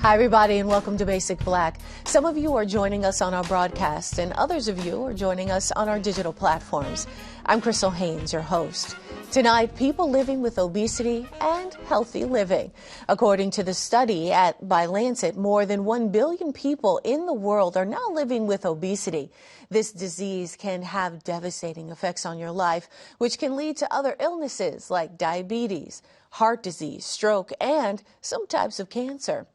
Hi, everybody, and welcome to Basic Black. Some of you are joining us on our broadcast, and others of you are joining us on our digital platforms. I'm Crystal Haynes, your host. Tonight, people living with obesity and healthy living. According to the study by Lancet, more than 1 billion people in the world are now living with obesity. This disease can have devastating effects on your life, which can lead to other illnesses like diabetes, heart disease, stroke, and some types of cancer.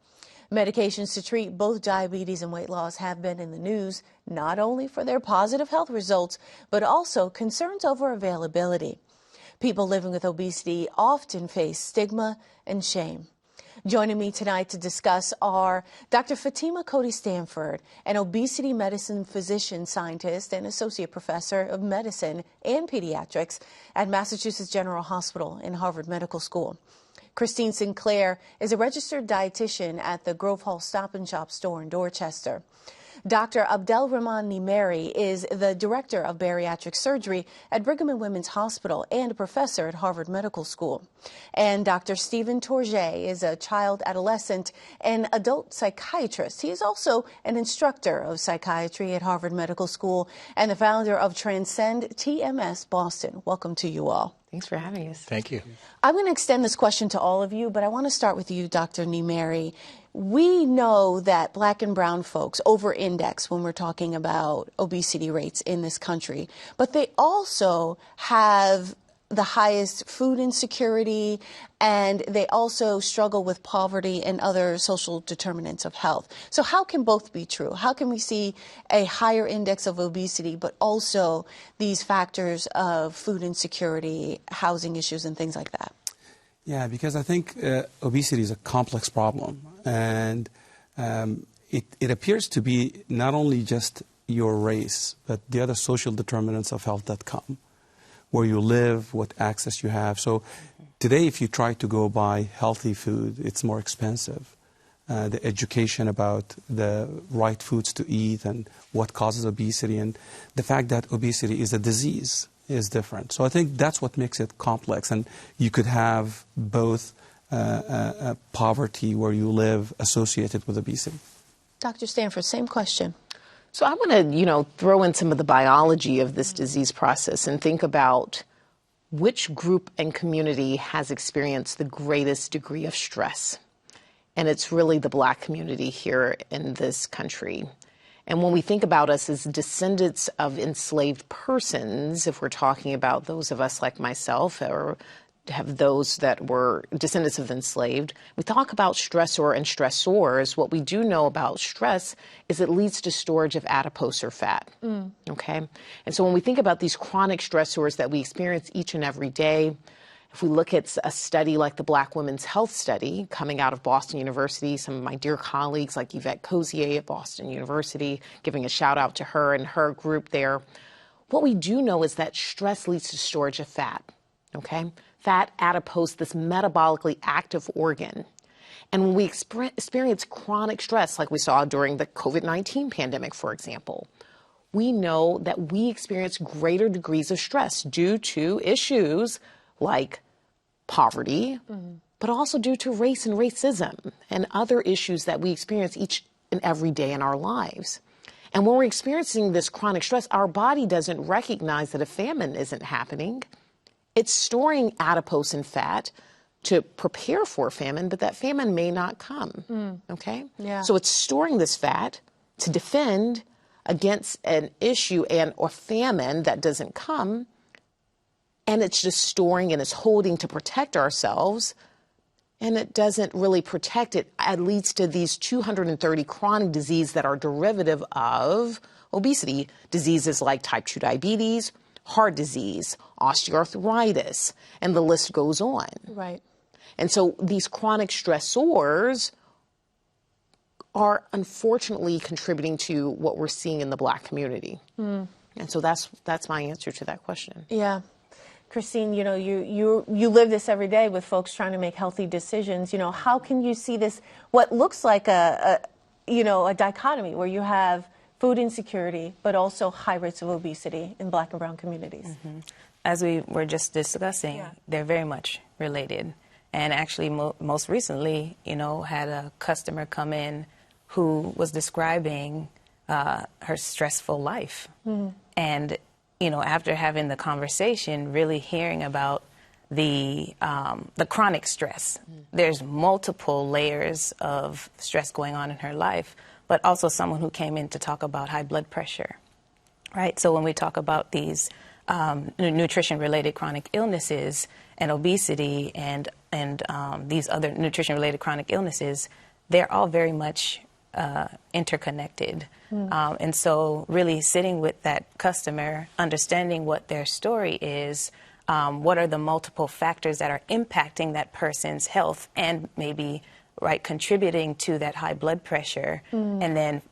Medications to treat both diabetes and weight loss have been in the news, not only for their positive health results, but also concerns over availability. People living with obesity often face stigma and shame. Joining me tonight to discuss are Dr. Fatima Cody Stanford, an obesity medicine physician scientist and associate professor of medicine and pediatrics at Massachusetts General Hospital and Harvard Medical School. Christine Sinclair is a registered dietitian at the Grove Hall Stop and Shop store in Dorchester. Dr. Abdelrahman Nimeri is the director of Bariatric Surgery at Brigham and Women's Hospital and a professor at Harvard Medical School. And Dr. Stephen Tourget is a child, adolescent, and adult psychiatrist. He is also an instructor of psychiatry at Harvard Medical School and the founder of Transcend TMS Boston. Welcome to you all. Thanks for having us. Thank you. I'm going to extend this question to all of you, but I want to start with you, Dr. Nimeri. We know that black and brown folks over-index when we're talking about obesity rates in this country, but they also have the highest food insecurity, and they also struggle with poverty and other social determinants of health. So how can both be true? How can we see a higher index of obesity, but also these factors of food insecurity, housing issues, and things like that? Yeah, because I think obesity is a complex problem, and it appears to be not only just your race, but the other social determinants of health that come, where you live, what access you have. So today, if you try to go buy healthy food, it's more expensive. The education about the right foods to eat and what causes obesity, and the fact that obesity is a disease is different. So I think that's what makes it complex. And you could have both poverty where you live associated with obesity. Dr. Stanford, same question. So I want to, throw in some of the biology of this disease process and think about which group and community has experienced the greatest degree of stress. And it's really the black community here in this country. And when we think about us as descendants of enslaved persons, if we're talking about those of us like myself or have those that were descendants of the enslaved, we talk about stressor and stressors. What we do know about stress is it leads to storage of adipose or fat, okay? And so when we think about these chronic stressors that we experience each and every day, if we look at a study like the Black Women's Health Study coming out of Boston University, some of my dear colleagues like Yvette Cozier at Boston University, giving a shout out to her and her group there, what we do know is that stress leads to storage of fat, okay? Fat, adipose, this metabolically active organ. And when we experience chronic stress, like we saw during the COVID-19 pandemic, for example, we know that we experience greater degrees of stress due to issues like poverty, but also due to race and racism and other issues that we experience each and every day in our lives. And when we're experiencing this chronic stress, our body doesn't recognize that a famine isn't happening. It's storing adipose and fat to prepare for a famine, but that famine may not come, okay? Yeah. So it's storing this fat to defend against an issue or famine that doesn't come, and it's just storing and it's holding to protect ourselves, and it doesn't really protect it. It leads to these 230 chronic diseases that are derivative of obesity, diseases like type 2 diabetes, heart disease, osteoarthritis, and the list goes on. Right. And so these chronic stressors are unfortunately contributing to what we're seeing in the Black community. And so that's my answer to that question. Yeah. Christine, you live this every day with folks trying to make healthy decisions. How can you see this, what looks like a dichotomy where you have food insecurity, but also high rates of obesity in Black and brown communities? As we were just discussing, they're very much related. And actually, most recently, had a customer come in who was describing her stressful life. And, after having the conversation, really hearing about the chronic stress. There's multiple layers of stress going on in her life, but also someone who came in to talk about high blood pressure, right? So when we talk about these nutrition-related chronic illnesses and obesity and these other nutrition-related chronic illnesses, they're all very much interconnected. And so really sitting with that customer, understanding what their story is, what are the multiple factors that are impacting that person's health and maybe contributing to that high blood pressure, and then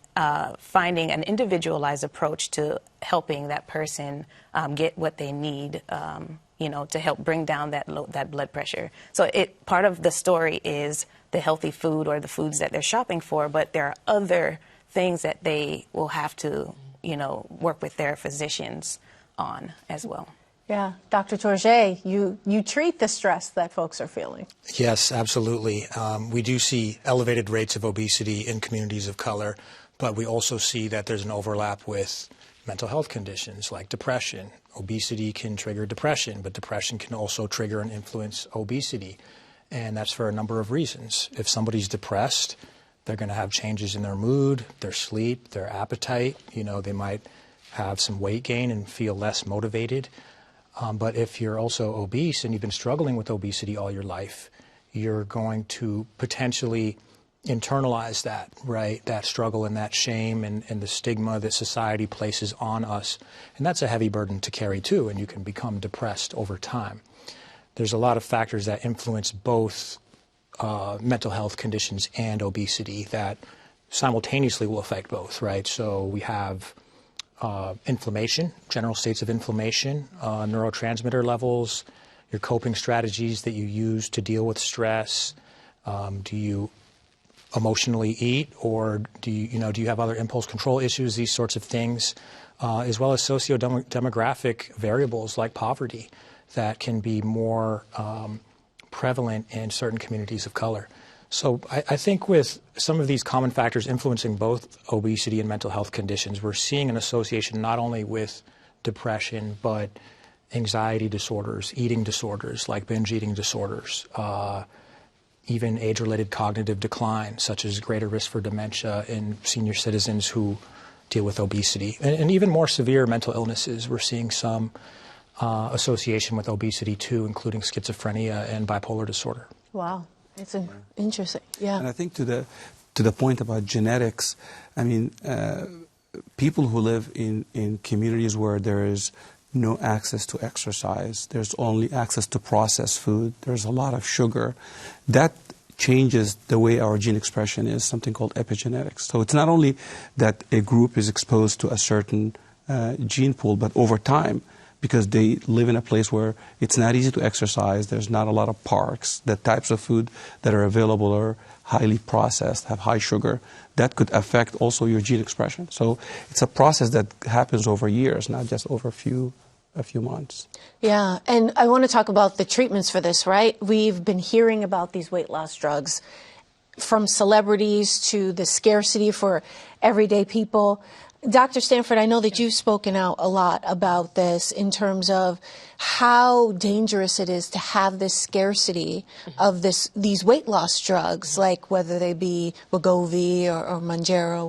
finding an individualized approach to helping that person get what they need, to help bring down that blood pressure. So part of the story is the healthy food or the foods that they're shopping for, but there are other things that they will have to, work with their physicians on as well. Yeah. Dr. Tourget, you treat the stress that folks are feeling. Yes, absolutely. We do see elevated rates of obesity in communities of color, but we also see that there's an overlap with mental health conditions like depression. Obesity can trigger depression, but depression can also trigger and influence obesity. And that's for a number of reasons. If somebody's depressed, they're going to have changes in their mood, their sleep, their appetite. They might have some weight gain and feel less motivated. But if you're also obese and you've been struggling with obesity all your life, you're going to potentially internalize that, right? That struggle and that shame and the stigma that society places on us. And that's a heavy burden to carry too, and you can become depressed over time. There's a lot of factors that influence both mental health conditions and obesity that simultaneously will affect both, right? So we have inflammation, general states of inflammation, neurotransmitter levels, your coping strategies that you use to deal with stress. Do you emotionally eat, or do you have other impulse control issues? These sorts of things, as well as socio-demographic variables like poverty that can be more prevalent in certain communities of color. So I think with some of these common factors influencing both obesity and mental health conditions, we're seeing an association not only with depression, but anxiety disorders, eating disorders like binge eating disorders, even age-related cognitive decline, such as greater risk for dementia in senior citizens who deal with obesity, and even more severe mental illnesses. We're seeing some association with obesity too, including schizophrenia and bipolar disorder. Wow. It's interesting, yeah. And I think to the point about genetics, I mean, people who live in communities where there is no access to exercise, there's only access to processed food, there's a lot of sugar, that changes the way our gene expression is, something called epigenetics. So it's not only that a group is exposed to a certain gene pool, but over time, because they live in a place where it's not easy to exercise, there's not a lot of parks, the types of food that are available are highly processed, have high sugar, that could affect also your gene expression. So it's a process that happens over years, not just over a few months. Yeah, and I want to talk about the treatments for this, right? We've been hearing about these weight loss drugs from celebrities to the scarcity for everyday people. Dr. Stanford, I know that you've spoken out a lot about this in terms of how dangerous it is to have this scarcity of these weight loss drugs, like whether they be Wegovy or Mounjaro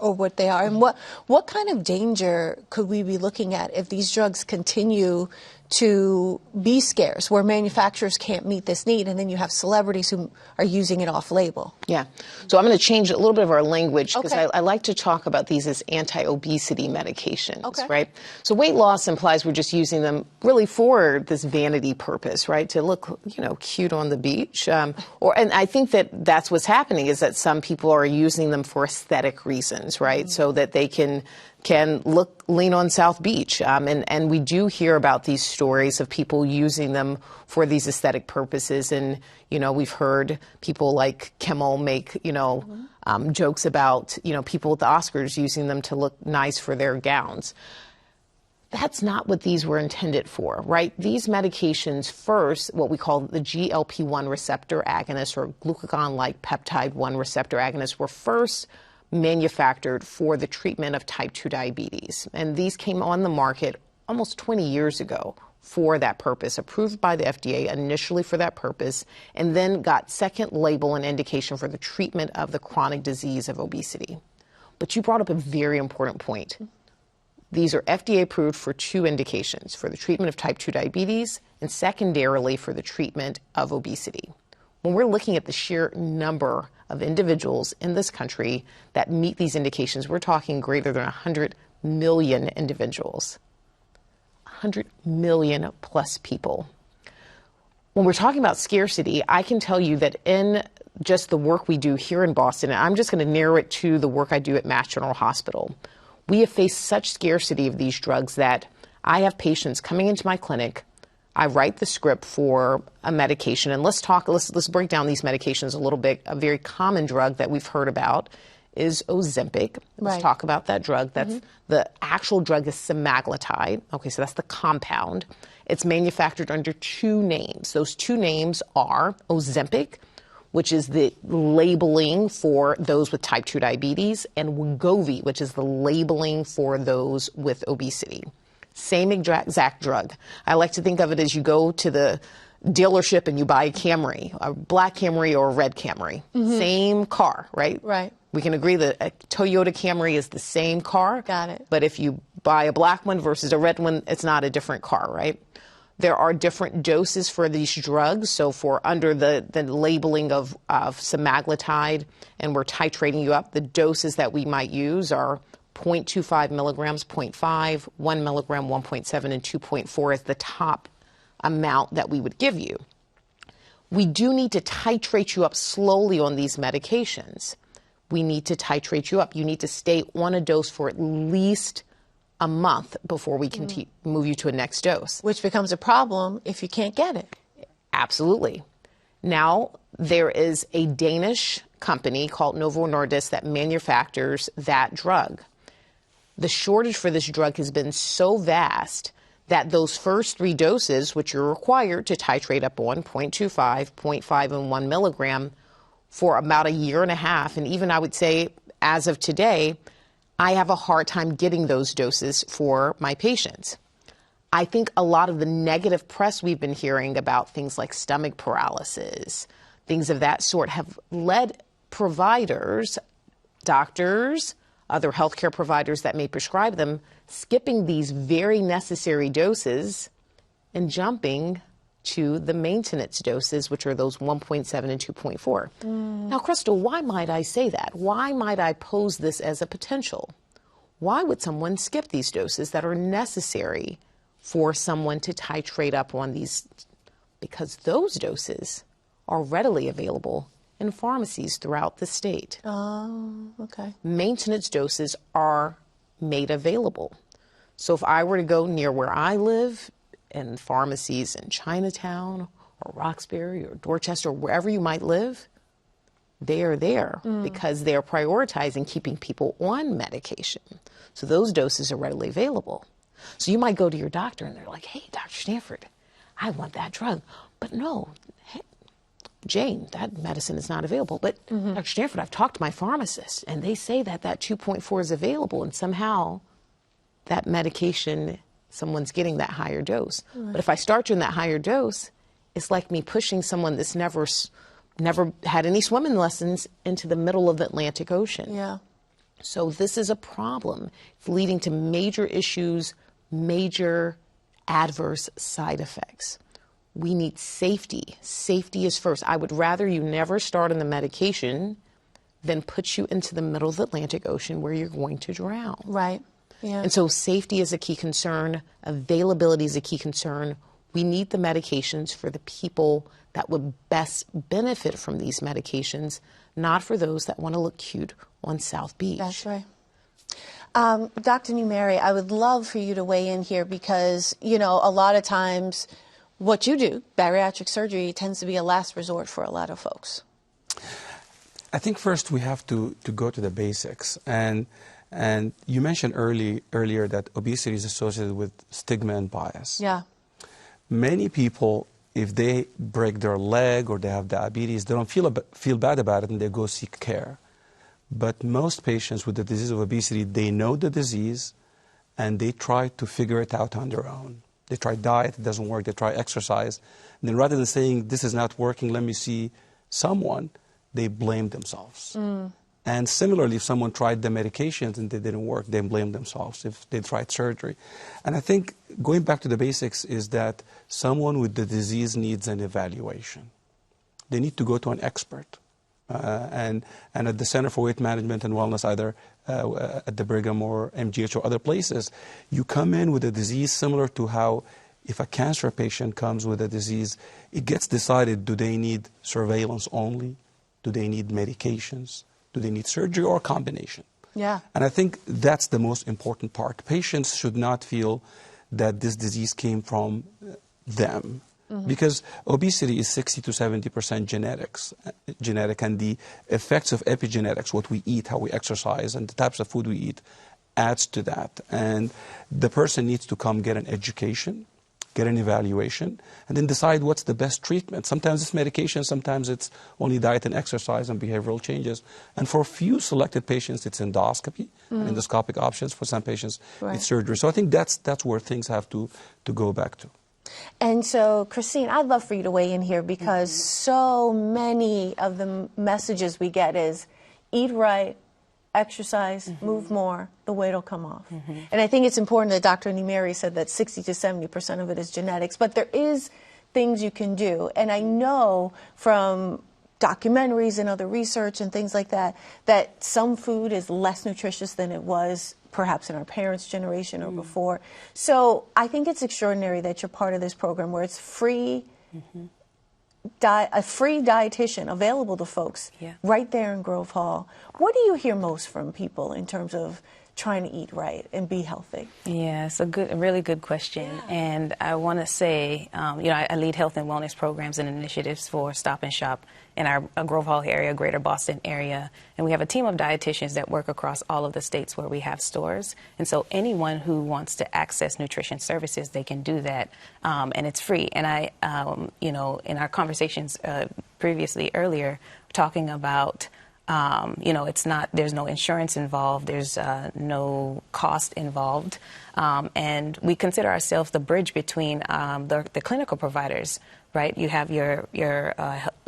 or what they are. And what kind of danger could we be looking at if these drugs continue to be scarce, where manufacturers can't meet this need, and then you have celebrities who are using it off-label? Yeah. So I'm going to change a little bit of our language, because Okay. I like to talk about these as anti-obesity medications, right? So weight loss implies we're just using them really for this vanity purpose, right? To look, cute on the beach. And I think that that's what's happening, is that some people are using them for aesthetic reasons, right? So that they can lean on South Beach. And we do hear about these stories of people using them for these aesthetic purposes. And, we've heard people like Kimmel make, jokes about, people at the Oscars using them to look nice for their gowns. that's not what these were intended for, right? These medications first, what we call the GLP-1 receptor agonists or glucagon-like peptide-1 receptor agonists, were first manufactured for the treatment of type 2 diabetes. And these came on the market almost 20 years ago for that purpose, approved by the FDA initially for that purpose, and then got second label and indication for the treatment of the chronic disease of obesity. But you brought up a very important point. These are FDA approved for two indications, for the treatment of type 2 diabetes and secondarily for the treatment of obesity. When we're looking at the sheer number of individuals in this country that meet these indications, we're talking greater than 100 million individuals. 100 million plus people. When we're talking about scarcity, I can tell you that in just the work we do here in Boston, and I'm just going to narrow it to the work I do at Mass General Hospital, we have faced such scarcity of these drugs that I have patients coming into my clinic. I write the script for a medication, and let's break down these medications a little bit. A very common drug that we've heard about is Ozempic. Let's talk about that drug. That's the actual drug is semaglutide. Okay, so that's the compound. It's manufactured under two names. Those two names are Ozempic, which is the labeling for those with type 2 diabetes, and Wegovy, which is the labeling for those with obesity. Same exact drug. I like to think of it as you go to the dealership and you buy a Camry, a black Camry or a red Camry. Same car, right? Right. We can agree that a Toyota Camry is the same car. Got it. But if you buy a black one versus a red one, it's not a different car, right? There are different doses for these drugs. So for under the labeling of semaglutide, and we're titrating you up, the doses that we might use are 0.25 milligrams, 0.5, 1 milligram, 1.7, and 2.4 is the top amount that we would give you. We do need to titrate you up slowly on these medications. We need to titrate you up. You need to stay on a dose for at least a month before we can move you to a next dose. Which becomes a problem if you can't get it. Absolutely. Now, there is a Danish company called Novo Nordisk that manufactures that drug. The shortage for this drug has been so vast that those first three doses, which you're required to titrate up on, 0.25, 0.5, and 1 milligram, for about a year and a half, and even I would say as of today, I have a hard time getting those doses for my patients. I think a lot of the negative press we've been hearing about things like stomach paralysis, things of that sort, have led providers, doctors, other healthcare providers that may prescribe them, skipping these very necessary doses and jumping to the maintenance doses, which are those 1.7 and 2.4. Now, Crystal, why might I say that? Why might I pose this as a potential? Why would someone skip these doses that are necessary for someone to titrate up on these? Because those doses are readily available in pharmacies throughout the state. Oh, okay. Maintenance doses are made available. So if I were to go near where I live, in pharmacies in Chinatown or Roxbury or Dorchester or wherever you might live, they are there because they're prioritizing keeping people on medication. So those doses are readily available. So you might go to your doctor and they're like, hey, Dr. Stanford, I want that drug. But no, hey, Jane, that medicine is not available. But Dr. Stanford, I've talked to my pharmacist and they say that that 2.4 is available, and somehow that medication, someone's getting that higher dose. But if I start you in that higher dose, it's like me pushing someone that's never had any swimming lessons into the middle of the Atlantic Ocean. Yeah. So this is a problem. It's leading to major issues, major adverse side effects. We need safety. Safety is first. I would rather you never start on the medication than put you into the middle of the Atlantic Ocean where you're going to drown. Right. Yeah. And so safety is a key concern. Availability is a key concern. We need the medications for the people that would best benefit from these medications, not for those that want to look cute on South Beach. That's right. Dr. Nimeri, I would love for you to weigh in here because, you know, a lot of times what you do, bariatric surgery, tends to be a last resort for a lot of folks. I think first we have to go to the basics. And And you mentioned earlier that obesity is associated with stigma and bias. Yeah. Many people, if they break their leg or they have diabetes, they don't feel bad about it and they go seek care. But most patients with the disease of obesity, they know the disease and they try to figure it out on their own. They try diet, it doesn't work. They try exercise. And then rather than saying, this is not working, let me see someone, they blame themselves. And similarly, if someone tried the medications and they didn't work, they blame themselves if they tried surgery. And I think going back to the basics is that someone with the disease needs an evaluation. They need to go to an expert. And at the Center for Weight Management and Wellness, either at the Brigham or MGH or other places, you come in with a disease similar to how if a cancer patient comes with a disease, it gets decided, do they need surveillance only? Do they need medications? Do they need surgery or a combination? Yeah. And I think that's the most important part. Patients should not feel that this disease came from them. Because obesity is 60 to 70% genetic, and the effects of epigenetics, what we eat, how we exercise, and the types of food we eat, adds to that. And the person needs to come get an education, get an evaluation, and then decide what's the best treatment. Sometimes it's medication, sometimes it's only diet and exercise and behavioral changes. And for a few selected patients, it's endoscopy, and endoscopic options. For some patients, it's surgery. So I think that's where things have to go back to. And so, Christine, I'd love for you to weigh in here because so many of the messages we get is eat right, exercise, move more, the weight will come off. And I think it's important that Dr. Nimeri said that 60 to 70% of it is genetics, but there is things you can do. And I know from documentaries and other research and things like that, that some food is less nutritious than it was perhaps in our parents' generation or before. So I think it's extraordinary that you're part of this program where it's free, a free dietitian available to folks right there in Grove Hall. What do you hear most from people in terms of trying to eat right and be healthy? Yeah, it's a really good question. And I want to say, I lead health and wellness programs and initiatives for Stop and Shop in our Grove Hall area, greater Boston area. And we have a team of dietitians that work across all of the states where we have stores. And so anyone who wants to access nutrition services, they can do that. And it's free. And I, in our conversations earlier, talking about there's no insurance involved, there's no cost involved, and we consider ourselves the bridge between the clinical providers, right? You have your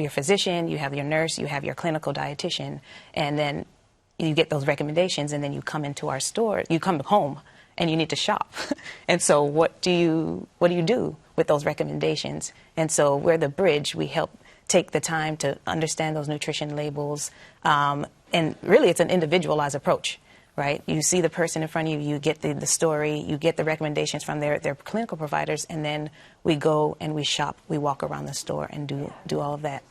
physician, you have your nurse, you have your clinical dietitian, and then you get those recommendations, and then you come into our store, you come home, and you need to shop. And so what do you do with those recommendations? And so we're the bridge. We help take the time to understand those nutrition labels. And really, it's an individualized approach, right? You see the person in front of you, you get the story, you get the recommendations from their clinical providers, and then we go and we shop, we walk around the store and do all of that.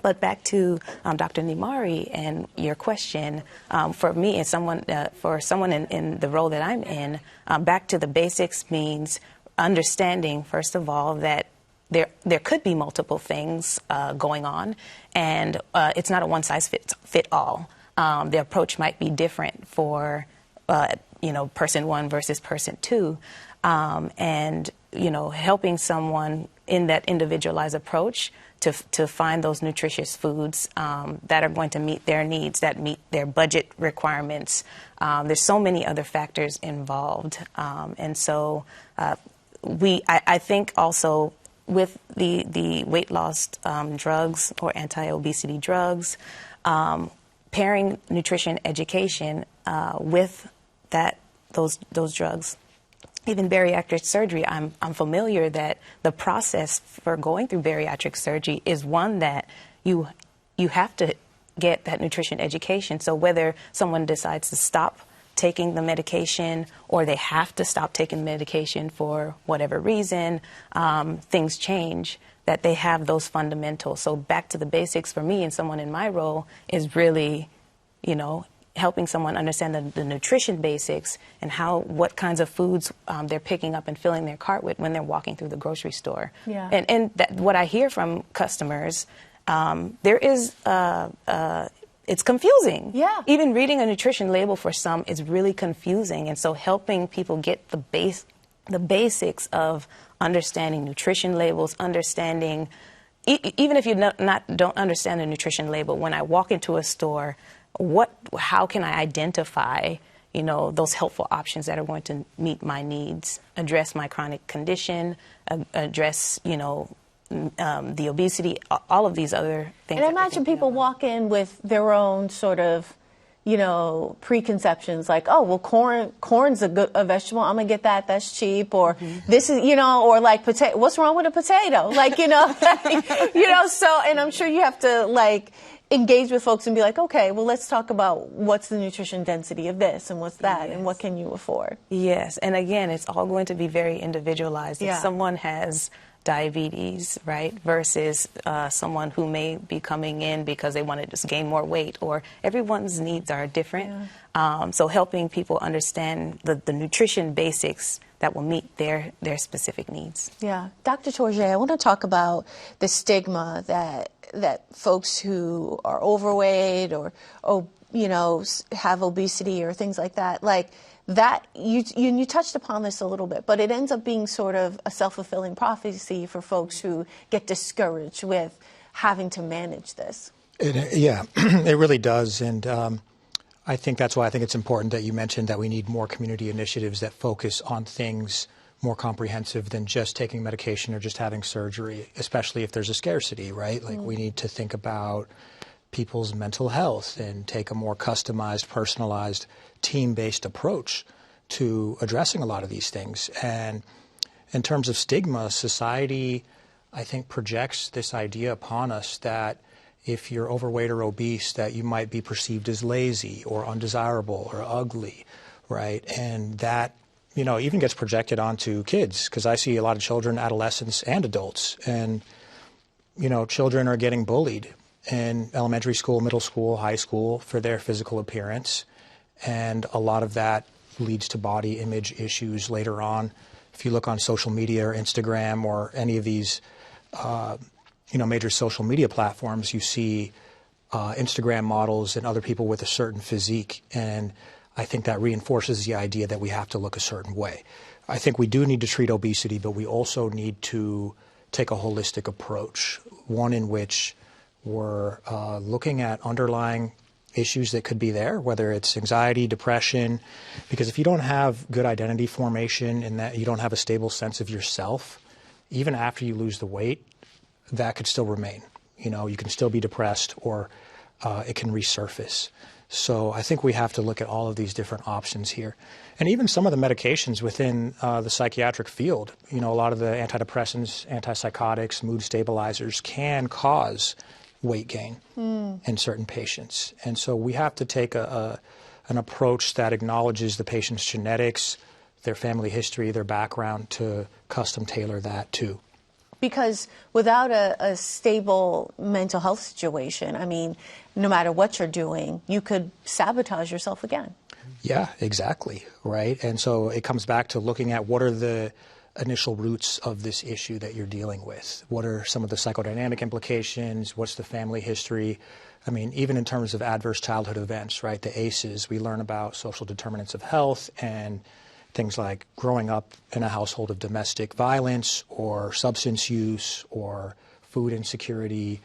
But back to Dr. Nimeri and your question, for me and someone in the role that I'm in, back to the basics means understanding, first of all, that there could be multiple things going on, and it's not a one-size-fits-all. The approach might be different for, person one versus person two, and helping someone in that individualized approach to find those nutritious foods that are going to meet their needs, that meet their budget requirements. There's so many other factors involved, and so I think also, with the weight loss drugs or anti-obesity drugs, pairing nutrition education with those drugs. Even bariatric surgery, I'm familiar that the process for going through bariatric surgery is one that you have to get that nutrition education. So whether someone decides to stop taking the medication or they have to stop taking the medication for whatever reason, things change, that they have those fundamentals. So back to the basics for me and someone in my role is really, helping someone understand the nutrition basics and what kinds of foods they're picking up and filling their cart with when they're walking through the grocery store. Yeah. And what I hear from customers, there is it's confusing. Yeah. Even reading a nutrition label for some is really confusing. And so helping people get the basics of understanding nutrition labels, understanding, even if you don't understand the nutrition label, when I walk into a store, how can I identify, you know, those helpful options that are going to meet my needs, address my chronic condition, address, you know, the obesity, all of these other things. And I imagine people walk in with their own sort of, you know, preconceptions, like, oh, well, corn's a vegetable, I'm gonna get that, that's cheap, or this is, you know, or like potato, what's wrong with a potato? Like, you know, you know, so, and I'm sure you have to like engage with folks and be like, okay, well, let's talk about what's the nutrition density of this and what's that and what can you afford? Yes, and again, it's all going to be very individualized. Yeah. If someone has diabetes, right, versus someone who may be coming in because they want to just gain more weight, or everyone's needs are different. Yeah. So helping people understand the nutrition basics that will meet their specific needs. Yeah. Dr. Tourget, I want to talk about the stigma that folks who are overweight or you know, have obesity or things like that, like that, you touched upon this a little bit, but it ends up being sort of a self-fulfilling prophecy for folks who get discouraged with having to manage this. Yeah, it really does. And I think that's why I think it's important that you mentioned that we need more community initiatives that focus on things more comprehensive than just taking medication or just having surgery, especially if there's a scarcity, right? Like we need to think about people's mental health and take a more customized, personalized, team-based approach to addressing a lot of these things. And in terms of stigma, society, I think, projects this idea upon us that if you're overweight or obese, that you might be perceived as lazy or undesirable or ugly, right? And that, you know, even gets projected onto kids, because I see a lot of children, adolescents, and adults. And, you know, children are getting bullied in elementary school, middle school, high school for their physical appearance. And a lot of that leads to body image issues later on. If you look on social media or Instagram or any of these, you know, major social media platforms, you see Instagram models and other people with a certain physique. And I think that reinforces the idea that we have to look a certain way. I think we do need to treat obesity, but we also need to take a holistic approach, one in which we're looking at underlying issues that could be there, whether it's anxiety, depression, because if you don't have good identity formation and that you don't have a stable sense of yourself, even after you lose the weight, that could still remain. You know, you can still be depressed, or it can resurface. So I think we have to look at all of these different options here. And even some of the medications within the psychiatric field, you know, a lot of the antidepressants, antipsychotics, mood stabilizers can cause weight gain in certain patients. And so we have to take an approach that acknowledges the patient's genetics, their family history, their background, to custom tailor that too. Because without a stable mental health situation, I mean, no matter what you're doing, you could sabotage yourself again. Yeah, exactly, right? And so it comes back to looking at what are the initial roots of this issue that you're dealing with. What are some of the psychodynamic implications? What's the family history? I mean, even in terms of adverse childhood events, right? The ACEs, we learn about social determinants of health and things like growing up in a household of domestic violence or substance use or food insecurity.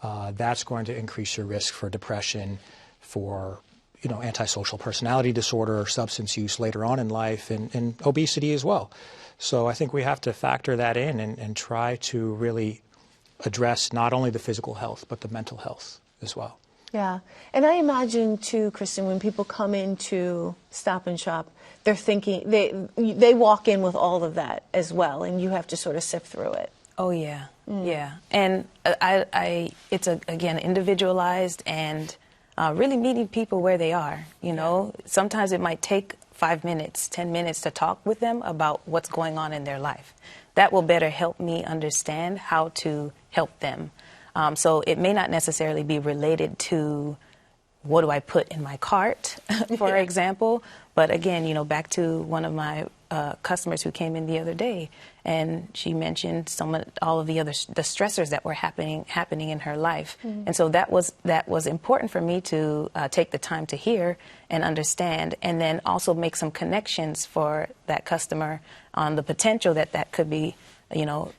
That's going to increase your risk for depression, for, you know, antisocial personality disorder or substance use later on in life, and obesity as well. So I think we have to factor that in and try to really address not only the physical health, but the mental health as well. Yeah. And I imagine, too, Kristen, when people come into Stop and Shop, they're thinking, they walk in with all of that as well, and you have to sort of sift through it. Oh, yeah. Yeah. And it's, again, individualized and really meeting people where they are. You know, sometimes it might take 5 minutes, 10 minutes to talk with them about what's going on in their life. That will better help me understand how to help them. So it may not necessarily be related to what do I put in my cart, for example, But again, you know, back to one of my customers who came in the other day, and she mentioned all of the stressors that were happening in her life. And so that was important for me to take the time to hear and understand, and then also make some connections for that customer on the potential that could be, you know,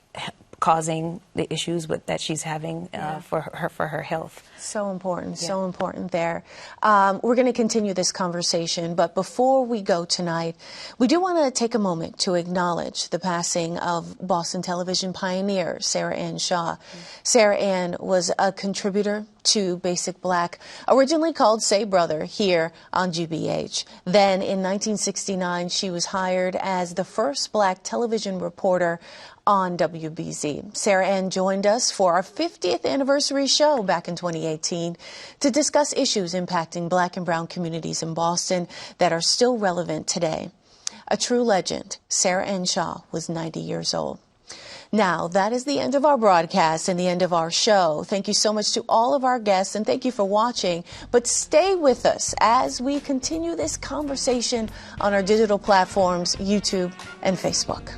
causing the issues that she's having for her health. So important, so important there. We're going to continue this conversation, but before we go tonight, we do want to take a moment to acknowledge the passing of Boston television pioneer Sarah Ann Shaw. Sarah Ann was a contributor to Basic Black, originally called Say Brother, here on GBH. Then in 1969, she was hired as the first black television reporter on WBZ. Sarah Ann joined us for our 50th anniversary show back in 2018 to discuss issues impacting black and brown communities in Boston that are still relevant today. A true legend, Sarah Ann Shaw was 90 years old. Now, that is the end of our broadcast and the end of our show. Thank you so much to all of our guests, and thank you for watching. But stay with us as we continue this conversation on our digital platforms, YouTube and Facebook.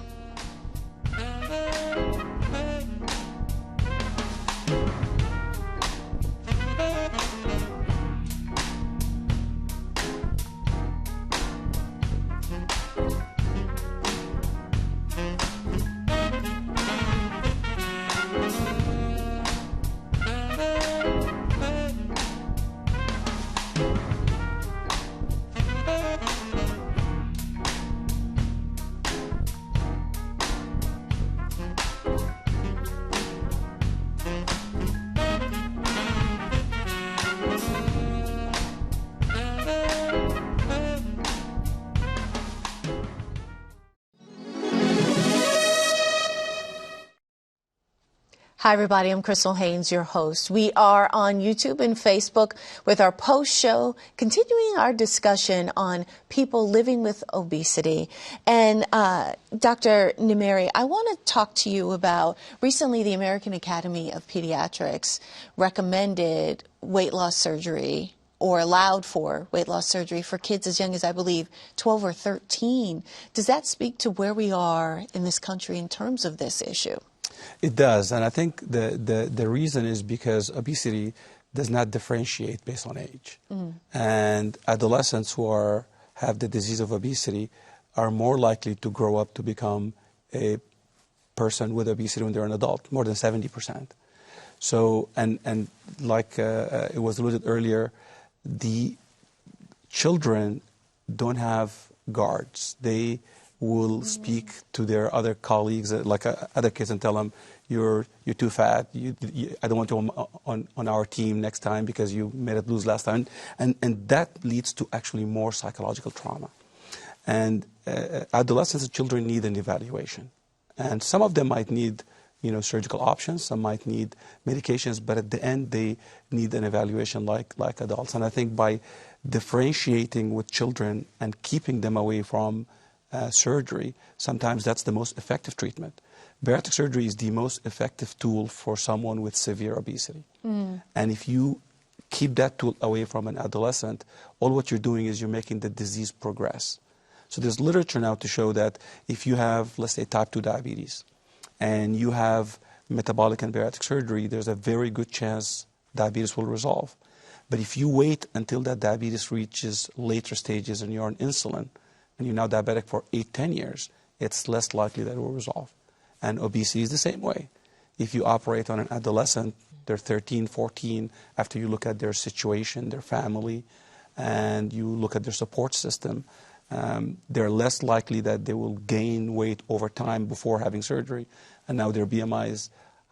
Hi, everybody. I'm Crystal Haynes, your host. We are on YouTube and Facebook with our post show, continuing our discussion on people living with obesity. And Dr. Nimeri, I want to talk to you about recently the American Academy of Pediatrics recommended weight loss surgery or allowed for weight loss surgery for kids as young as, I believe, 12 or 13. Does that speak to where we are in this country in terms of this issue? It does, and I think the reason is because obesity does not differentiate based on age. And adolescents who have the disease of obesity are more likely to grow up to become a person with obesity when they're an adult, more than 70%. So, and like it was alluded earlier, the children don't have guards. They will speak to their other colleagues, like other kids, and tell them, you're too fat. I don't want you on our team next time because you made it lose last time. And that leads to actually more psychological trauma. And adolescents and children need an evaluation. And some of them might need, surgical options. Some might need medications. But at the end, they need an evaluation like adults. And I think by differentiating with children and keeping them away from surgery, sometimes that's the most effective treatment. Bariatric surgery is the most effective tool for someone with severe obesity. And if you keep that tool away from an adolescent, all what you're doing is you're making the disease progress. So there's literature now to show that if you have, let's say, type 2 diabetes, and you have metabolic and bariatric surgery, there's a very good chance diabetes will resolve. But if you wait until that diabetes reaches later stages and you're on insulin, and you're now diabetic for 8-10 years, it's less likely that it will resolve. And obesity is the same way. If you operate on an adolescent, they're 13, 14, after you look at their situation, their family, and you look at their support system, they're less likely that they will gain weight over time before having surgery. And now their BMI is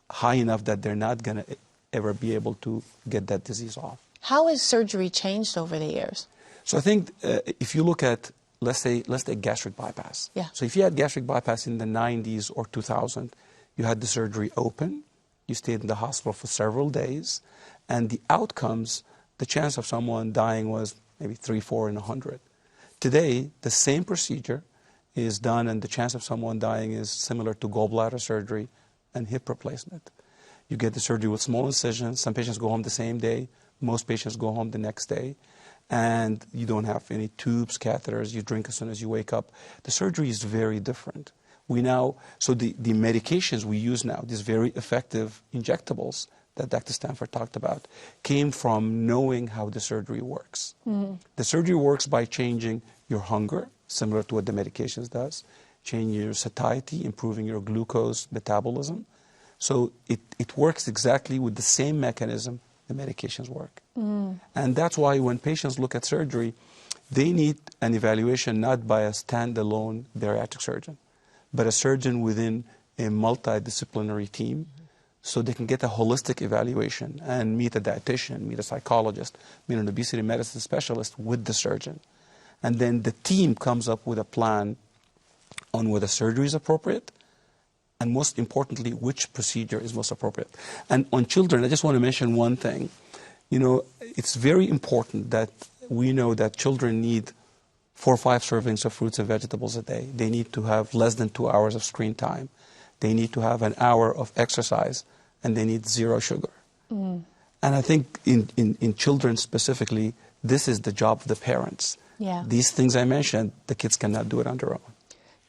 high enough that they're not going to ever be able to get that disease off. How has surgery changed over the years? So I think if you look at, let's say gastric bypass. Yeah. So if you had gastric bypass in the 90s or 2000, you had the surgery open, you stayed in the hospital for several days, and the outcomes, the chance of someone dying was maybe 3, 4 in 100. Today, the same procedure is done, and the chance of someone dying is similar to gallbladder surgery and hip replacement. You get the surgery with small incisions. Some patients go home the same day. Most patients go home the next day. and you don't have any tubes, catheters, you drink as soon as you wake up. The surgery is very different. So the medications we use now, these very effective injectables that Dr. Stanford talked about, came from knowing how the surgery works. The surgery works by changing your hunger, similar to what the medications does, changing your satiety, improving your glucose metabolism. So it works exactly with the same mechanism the medications work. And that's why when patients look at surgery, they need an evaluation not by a standalone bariatric surgeon, but a surgeon within a multidisciplinary team, so they can get a holistic evaluation and meet a dietitian, meet a psychologist, meet an obesity medicine specialist with the surgeon. And then the team comes up with a plan on whether surgery is appropriate, and most importantly, which procedure is most appropriate. And on children, I just want to mention one thing. It's very important that we know that children need 4 or 5 servings of fruits and vegetables a day. They need to have less than 2 hours of screen time. They need to have an hour of exercise, and they need 0 sugar. And I think in children specifically, this is the job of the parents. Yeah. These things I mentioned, the kids cannot do it on their own.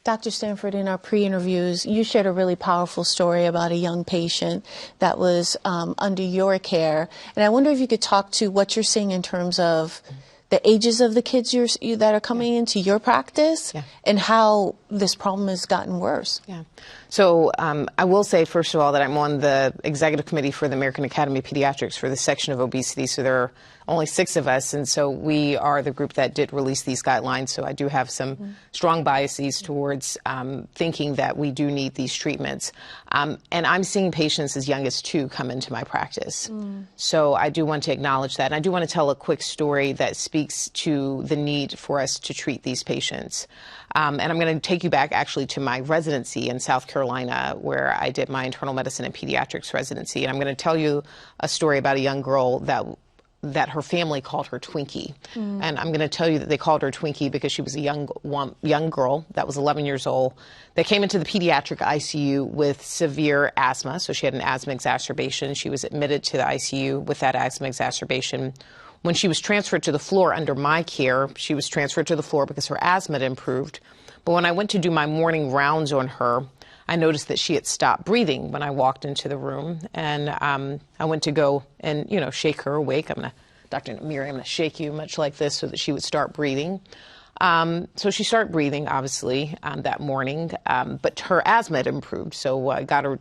Dr. Stanford, in our pre-interviews, you shared a really powerful story about a young patient that was under your care. And I wonder if you could talk to what you're seeing in terms of the ages of the kids that are coming into your practice, and how this problem has gotten worse. Yeah. So I will say, first of all, that I'm on the executive committee for the American Academy of Pediatrics for the section of obesity. So there are only 6 of us, and so we are the group that did release these guidelines. So I do have some strong biases towards thinking that we do need these treatments. And I'm seeing patients as young as 2 come into my practice. So I do want to acknowledge that. And I do want to tell a quick story that speaks to the need for us to treat these patients. And I'm going to take you back actually to my residency in South Carolina, where I did my internal medicine and pediatrics residency. And I'm going to tell you a story about a young girl that her family called her Twinkie. And I'm going to tell you that they called her Twinkie because she was a young girl that was 11 years old that came into the pediatric ICU with severe asthma. So she had an asthma exacerbation. She was admitted to the ICU with that asthma exacerbation. When she was transferred to the floor under my care, she was transferred to the floor because her asthma had improved. But when I went to do my morning rounds on her, I noticed that she had stopped breathing when I walked into the room. And I went to go and, shake her awake. Dr. Nimeri, I'm going to shake you much like this so that she would start breathing. So she started breathing, obviously, that morning, but her asthma had improved. So I got her,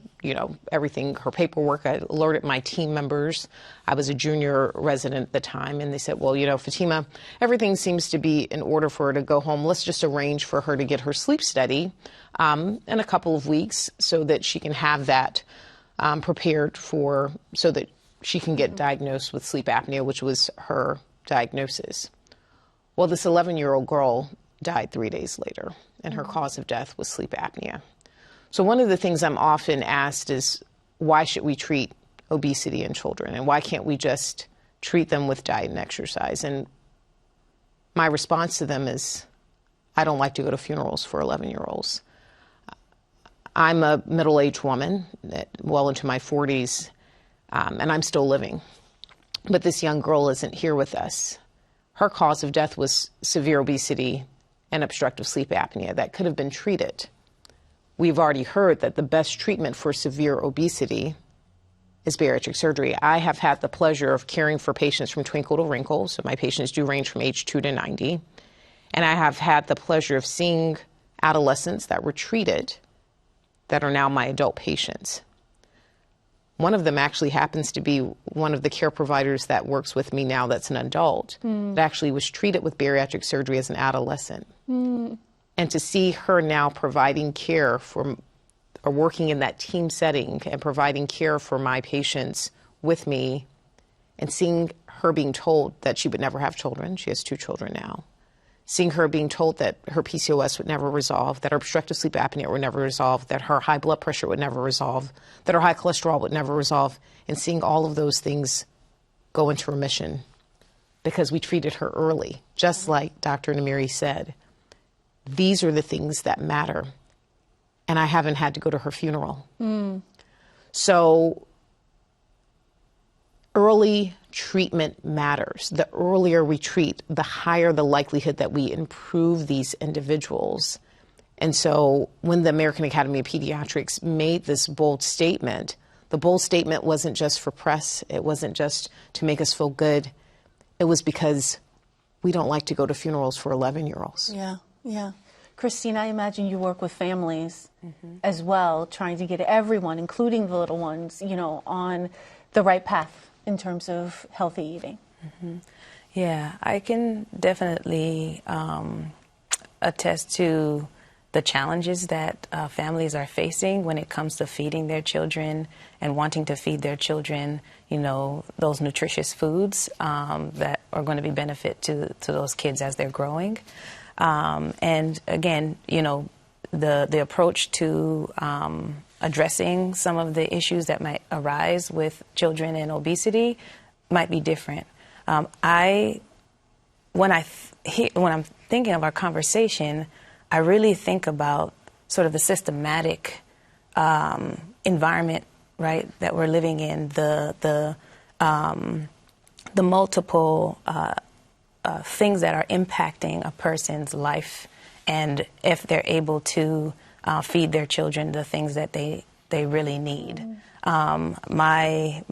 everything, her paperwork. I alerted my team members. I was a junior resident at the time, and they said, well, Fatima, everything seems to be in order for her to go home. Let's just arrange for her to get her sleep study in a couple of weeks so that she can have that prepared so that she can get diagnosed with sleep apnea, which was her diagnosis. Well, this 11-year-old girl died 3 days later, and her cause of death was sleep apnea. So one of the things I'm often asked is, why should we treat obesity in children, and why can't we just treat them with diet and exercise? And my response to them is, I don't like to go to funerals for 11-year-olds. I'm a middle-aged woman, well into my 40s, and I'm still living. But this young girl isn't here with us. Her cause of death was severe obesity and obstructive sleep apnea that could have been treated. We've already heard that the best treatment for severe obesity is bariatric surgery. I have had the pleasure of caring for patients from twinkle to wrinkle, so my patients do range from age 2 to 90. And I have had the pleasure of seeing adolescents that were treated that are now my adult patients. One of them actually happens to be one of the care providers that works with me now that's an adult, that actually was treated with bariatric surgery as an adolescent. And to see her now providing care or working in that team setting and providing care for my patients with me, and seeing her being told that she would never have children, she has 2 children now, seeing her being told that her PCOS would never resolve, that her obstructive sleep apnea would never resolve, that her high blood pressure would never resolve, that her high cholesterol would never resolve, and seeing all of those things go into remission because we treated her early. Just like Dr. Nimeri said, these are the things that matter. And I haven't had to go to her funeral. So early treatment matters. The earlier we treat, the higher the likelihood that we improve these individuals. And so when the American Academy of Pediatrics made this bold statement, the bold statement wasn't just for press. It wasn't just to make us feel good. It was because we don't like to go to funerals for 11-year-olds. Yeah, yeah. Christine, I imagine you work with families as well, trying to get everyone, including the little ones, you know, on the right path in terms of healthy eating. Yeah, I can definitely attest to the challenges that families are facing when it comes to feeding their children and wanting to feed their children, you know, those nutritious foods that are going to be benefit to those kids as they're growing. And again, you know, the approach to addressing some of the issues that might arise with children and obesity might be different. When I'm thinking of our conversation, I really think about sort of the systematic environment, right, that we're living in, the multiple things that are impacting a person's life, and if they're able to feed their children the things that they really need. My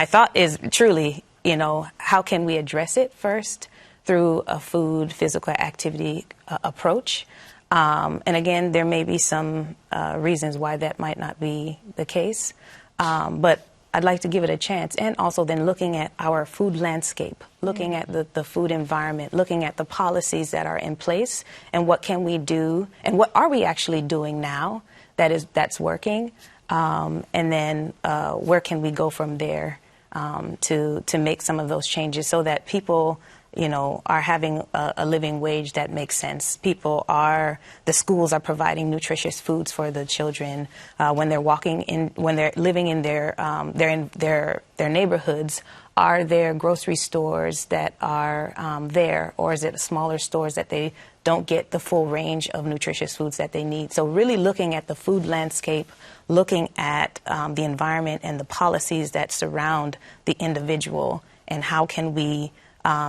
thought is truly, you know, how can we address it first through a food, physical activity approach? And again, there may be some reasons why that might not be the case, but I'd like to give it a chance. And also then looking at our food landscape, looking at the food environment, looking at the policies that are in place, and what can we do, and what are we actually doing now that's working, and then where can we go from there to make some of those changes so that people, you know, are having a living wage that makes sense. The schools are providing nutritious foods for the children when they're when they're living in their neighborhoods. Are there grocery stores that are there, or is it smaller stores that they don't get the full range of nutritious foods that they need? So really looking at the food landscape, looking at the environment and the policies that surround the individual, and how can we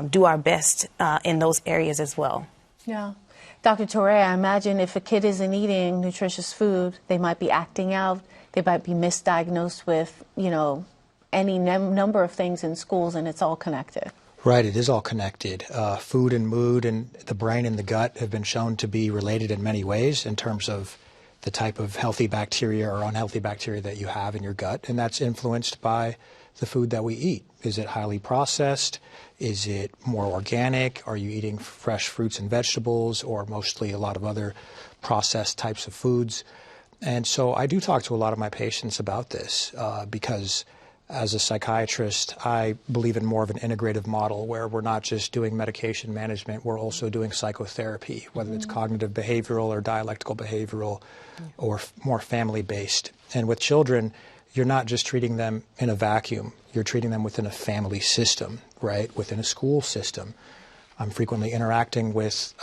do our best in those areas as well. Yeah. Dr. Touré, I imagine if a kid isn't eating nutritious food, they might be acting out, they might be misdiagnosed with, you know, any number of things in schools, and it's all connected. Right, it is all connected. Food and mood and the brain and the gut have been shown to be related in many ways in terms of the type of healthy bacteria or unhealthy bacteria that you have in your gut, and that's influenced by the food that we eat. Is it highly processed? Is it more organic? Are you eating fresh fruits and vegetables, or mostly a lot of other processed types of foods? And so I do talk to a lot of my patients about this because as a psychiatrist, I believe in more of an integrative model where we're not just doing medication management, we're also doing psychotherapy, whether it's cognitive behavioral or dialectical behavioral or more family-based. And with children, you're not just treating them in a vacuum. You're treating them within a family system, right, within a school system. I'm frequently interacting with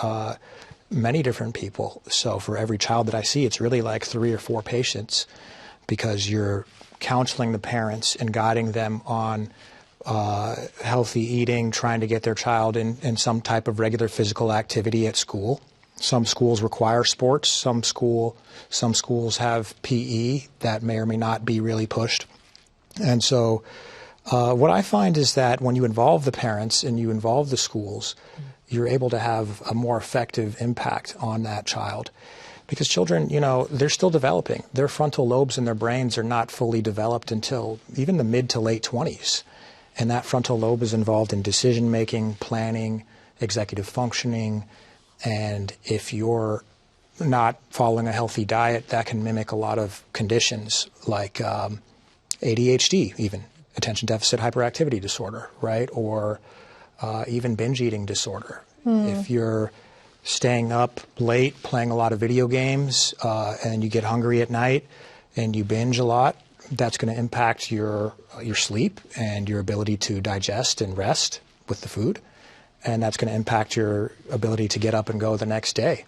many different people. So for every child that I see, it's really like 3 or 4 patients, because you're counseling the parents and guiding them on healthy eating, trying to get their child in some type of regular physical activity at school. Some schools require sports. Some schools have PE that may or may not be really pushed. And so what I find is that when you involve the parents and you involve the schools, you're able to have a more effective impact on that child. Because children, you know, they're still developing. Their frontal lobes in their brains are not fully developed until even the mid to late 20s. And that frontal lobe is involved in decision-making, planning, executive functioning. And if you're not following a healthy diet, that can mimic a lot of conditions like ADHD, even attention deficit hyperactivity disorder, right? Or even binge eating disorder. If you're staying up late, playing a lot of video games, and you get hungry at night and you binge a lot, that's going to impact your sleep and your ability to digest and rest with the food. And that's going to impact your ability to get up and go the next day.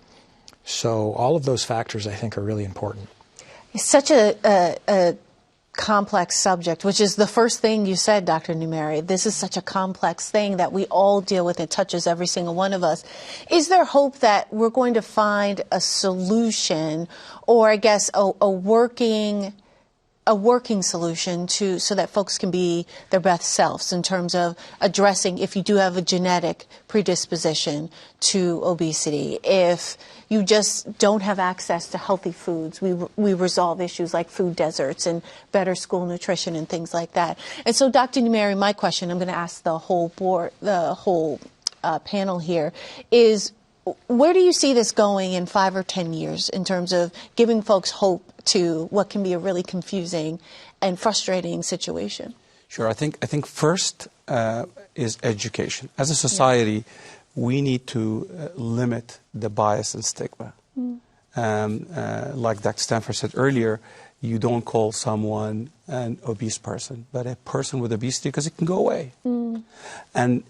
So all of those factors, I think, are really important. It's such a complex subject, which is the first thing you said, Dr. Nimeri. This is such a complex thing that we all deal with. It touches every single one of us. Is there hope that we're going to find a solution, or I guess a working solution so that folks can be their best selves in terms of addressing if you do have a genetic predisposition to obesity, if you just don't have access to healthy foods, we resolve issues like food deserts and better school nutrition and things like that. And so, Dr. Nimeri, my question, I'm going to ask the whole board, the whole panel here, is where do you see this going in 5 or 10 years in terms of giving folks hope to what can be a really confusing and frustrating situation? Sure. I think first is education. As a society, we need to limit the bias and stigma. Like Dr. Stanford said earlier, you don't call someone an obese person, but a person with obesity because it can go away. And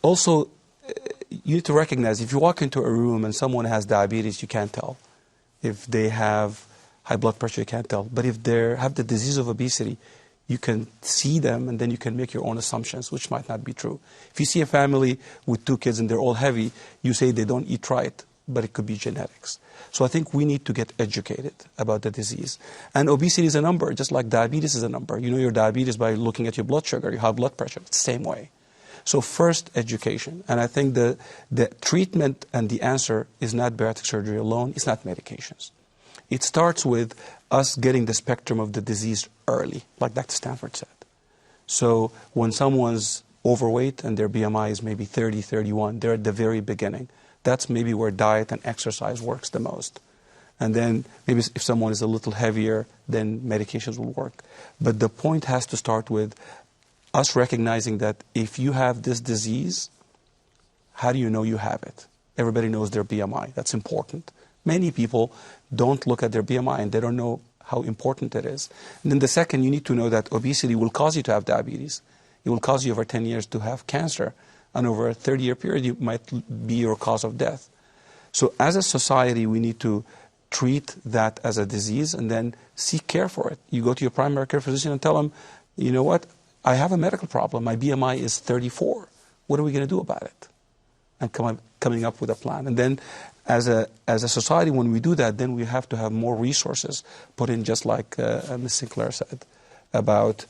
also, you need to recognize if you walk into a room and someone has diabetes, you can't tell. If they have high blood pressure, you can't tell. But if they have the disease of obesity, you can see them and then you can make your own assumptions, which might not be true. If you see a family with 2 kids and they're all heavy, you say they don't eat right, but it could be genetics. So I think we need to get educated about the disease. And obesity is a number, just like diabetes is a number. You know your diabetes by looking at your blood sugar, your high blood pressure. It's the same way. So first, education. And I think the treatment and the answer is not bariatric surgery alone. It's not medications. It starts with us getting the spectrum of the disease early, like Dr. Stanford said. So when someone's overweight and their BMI is maybe 30, 31, they're at the very beginning. That's maybe where diet and exercise works the most. And then maybe if someone is a little heavier, then medications will work. But the point has to start with us recognizing that if you have this disease, how do you know you have it? Everybody knows their BMI. That's important. Many people don't look at their BMI and they don't know how important it is. And then the second, you need to know that obesity will cause you to have diabetes. It will cause you over 10 years to have cancer. And over a 30-year period, it might be your cause of death. So as a society, we need to treat that as a disease and then seek care for it. You go to your primary care physician and tell them, you know what? I have a medical problem. My BMI is 34. What are we going to do about it? And coming up with a plan. And then as a society, when we do that, then we have to have more resources put in, just like Ms. Sinclair said, about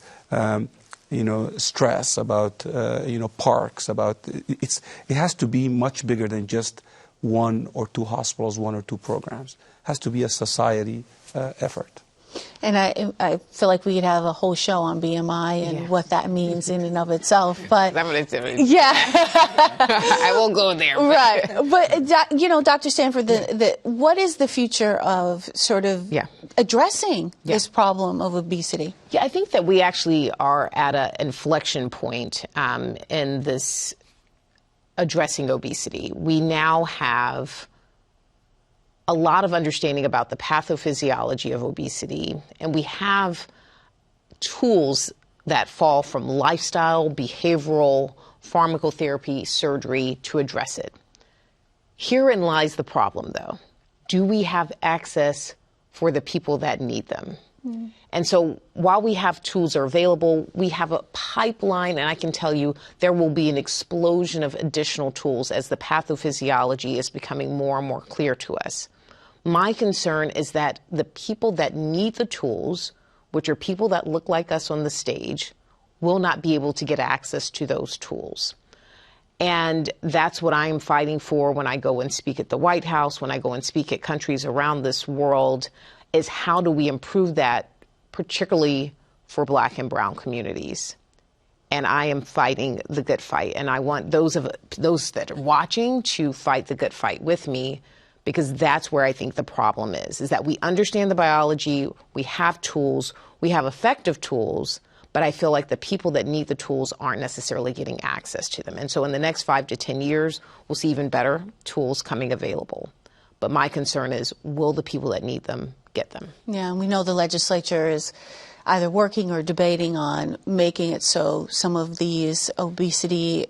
stress, about parks, about it has to be much bigger than just 1 or 2 hospitals, 1 or 2 programs. It has to be a society effort. And I feel like we could have a whole show on BMI and what that means in and of itself. But yeah, I won't go there. But. Right, but Dr. Stanford, what is the future of sort of addressing this problem of obesity? Yeah, I think that we actually are at an inflection point in this addressing obesity. We now have a lot of understanding about the pathophysiology of obesity, and we have tools that fall from lifestyle, behavioral, pharmacotherapy, surgery to address it. Herein lies the problem, though. Do we have access for the people that need them? And so while we have tools are available, we have a pipeline, and I can tell you there will be an explosion of additional tools as the pathophysiology is becoming more and more clear to us. My concern is that the people that need the tools, which are people that look like us on the stage, will not be able to get access to those tools. And that's what I'm fighting for when I go and speak at the White House, when I go and speak at countries around this world, is how do we improve that, particularly for Black and brown communities. And I am fighting the good fight. And I want those that are watching to fight the good fight with me, because that's where I think the problem is that we understand the biology, we have tools, we have effective tools, but I feel like the people that need the tools aren't necessarily getting access to them. And so in the next 5 to 10 years, we'll see even better tools coming available. But my concern is, will the people that need them get them? Yeah, and we know the legislature is either working or debating on making it so some of these obesity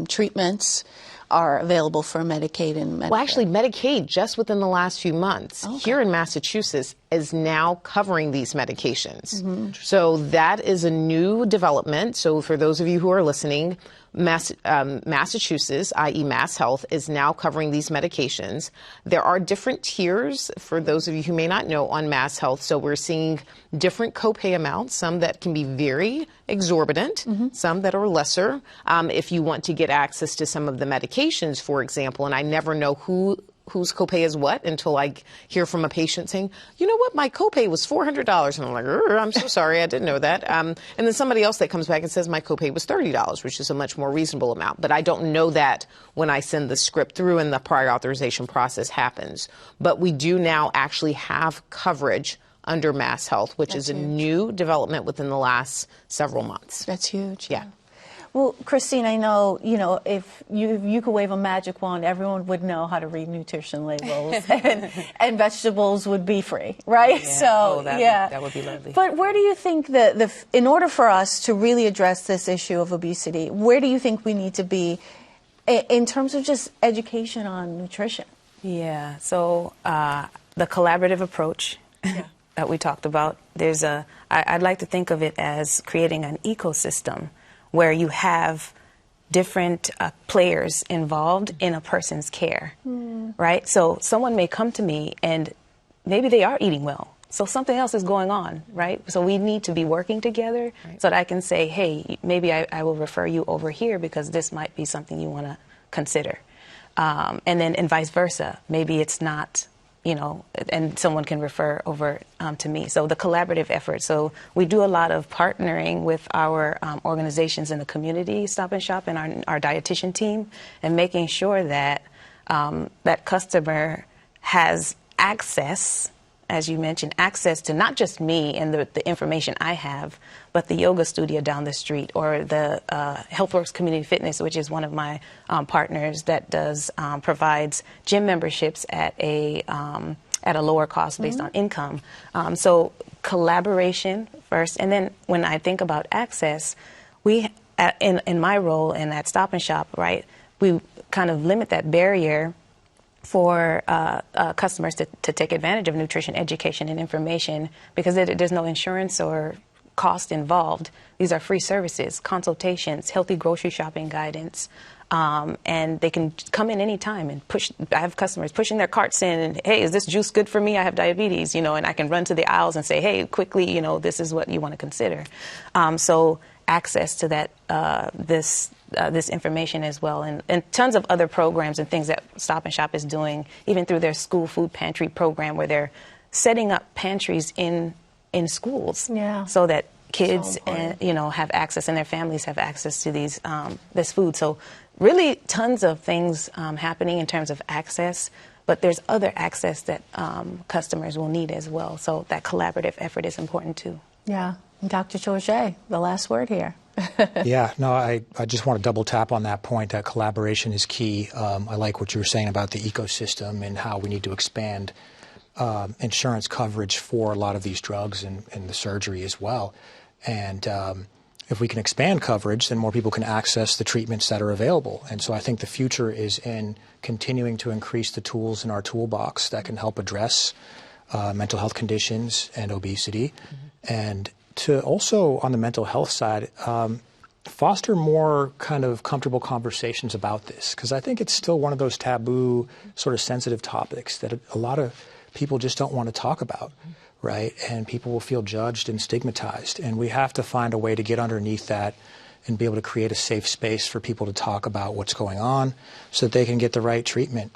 treatments are available for Medicaid and Medicare. Well, actually, Medicaid, just within the last few months, here in Massachusetts, is now covering these medications. So that is a new development. So for those of you who are listening, Massachusetts, i.e. Mass Health, is now covering these medications. There are different tiers, for those of you who may not know, on Mass Health. So we're seeing different copay amounts, some that can be very exorbitant, some that are lesser. If you want to get access to some of the medications, for example, and I never know whose copay is what until I hear from a patient saying, you know what, my copay was $400. And I'm like, I'm so sorry, I didn't know that. And then somebody else that comes back and says my copay was $30, which is a much more reasonable amount. But I don't know that when I send the script through and the prior authorization process happens. But we do now actually have coverage under Mass Health, which is a new development within the last several months. That's huge. Yeah. Well, Christine, I know, if you could wave a magic wand, everyone would know how to read nutrition labels and vegetables would be free, right? Yeah. So, that would be lovely. But where do you think in order for us to really address this issue of obesity, where do you think we need to be in terms of just education on nutrition? Yeah, so the collaborative approach that we talked about, I'd like to think of it as creating an ecosystem where you have different players involved in a person's care, right? So someone may come to me and maybe they are eating well. So something else is going on, right? So we need to be working together so that I can say, hey, maybe I will refer you over here because this might be something you want to consider. And vice versa. Maybe it's not, and someone can refer over to me. So the collaborative effort. So we do a lot of partnering with our organizations in the community, Stop and Shop, and our dietitian team, and making sure that that customer has access, as you mentioned, access to not just me and the information I have, but the yoga studio down the street or the HealthWorks Community Fitness, which is one of my partners that provides gym memberships at a lower cost based on income. So collaboration first, and then when I think about access, we in my role and at Stop and Shop, right, we kind of limit that barrier for customers to take advantage of nutrition education and information because there's no insurance or cost involved. These are free services, consultations, healthy grocery shopping guidance, and they can come in any time and push. I have customers pushing their carts in and, hey, is this juice good for me? I have diabetes, and I can run to the aisles and say, hey, quickly, this is what you want to consider. So access to that, this information as well, and tons of other programs and things that Stop and Shop is doing, even through their school food pantry program, where they're setting up pantries in schools, so that kids have access and their families have access to this food. So really tons of things happening in terms of access, but there's other access that customers will need as well. So that collaborative effort is important too. Yeah. Dr. Georget, the last word here. I just want to double tap on that point, that collaboration is key. I like what you were saying about the ecosystem and how we need to expand insurance coverage for a lot of these drugs and the surgery as well. And if we can expand coverage, then more people can access the treatments that are available. And so I think the future is in continuing to increase the tools in our toolbox that can help address mental health conditions and obesity. And to also, on the mental health side, foster more kind of comfortable conversations about this, because I think it's still one of those taboo, sort of sensitive topics that a lot of people just don't want to talk about, right? And people will feel judged and stigmatized. And we have to find a way to get underneath that and be able to create a safe space for people to talk about what's going on so that they can get the right treatment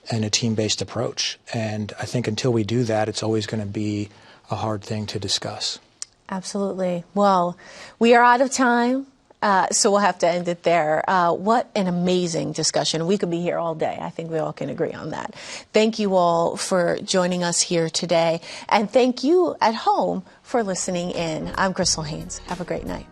and a team-based approach. And I think until we do that, it's always going to be a hard thing to discuss. Absolutely. Well, we are out of time, so we'll have to end it there. What an amazing discussion. We could be here all day. I think we all can agree on that. Thank you all for joining us here today, and thank you at home for listening in. I'm Crystal Haynes. Have a great night.